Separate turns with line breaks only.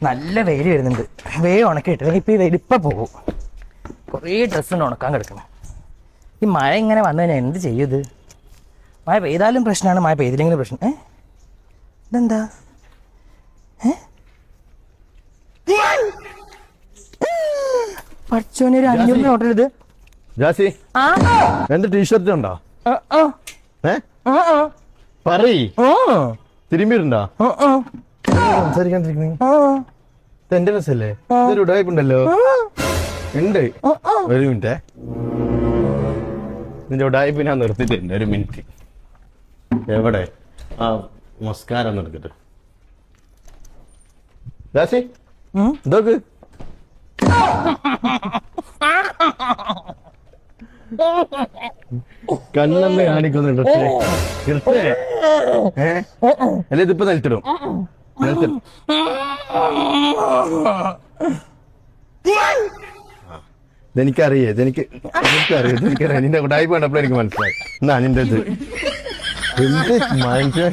നല്ല വെയിൽ വരുന്നുണ്ട്. വേഗം ഉണക്കിയിട്ട് ഇപ്പം ഈ വെയിൽ ഇപ്പം പോകും. കുറേ ഡ്രസ്സുണ്ട് ഉണക്കാൻ കിടക്കണം. ഈ മഴ ഇങ്ങനെ വന്നു കഴിഞ്ഞാൽ എന്ത് ചെയ്യും ഇത്? മഴ പെയ്താലും പ്രശ്നമാണ്, മഴ പെയ്തില്ലെങ്കിലും പ്രശ്നം. ഇതെന്താ? പഠിച്ചോനെ, ഒരു 500 ഓർഡർ ചെയ്ത്.
ജാസി, എന്റെ ടീഷർട്ട് ഉണ്ടോ? തിരുമ്പിട്ടുണ്ടോ? സംസാരിക്കാണ്ടിരിക്കുന്നേ. എന്റെ ഡ്രസ്സല്ലേ? ഇതൊരു ഉടായ്പുണ്ടല്ലോ. ഉണ്ട്. ഒരു മിനിറ്റേ, നിന്റെ ഉടായ്പ ഞാൻ നിർത്തിയിട്ടുണ്ട്. ഒരു മിനിറ്റ്. എവിടെ ആ നമസ്കാരം എടുക്കട്ടെ. ജാസി, ഇതൊക്കെ കണ്ണെന്ന് കാണിക്കുന്നുണ്ട്. അല്ലെ ഇതിപ്പോ നിലത്തിടും. എനിക്കറിയാം നിന്റെ ഉടായ്പ കണ്ടപ്പോൾ എനിക്ക് മനസ്സിലായി. എന്നാ നിന്റെ ഇത് എന്ത് മനുഷ്യൻ.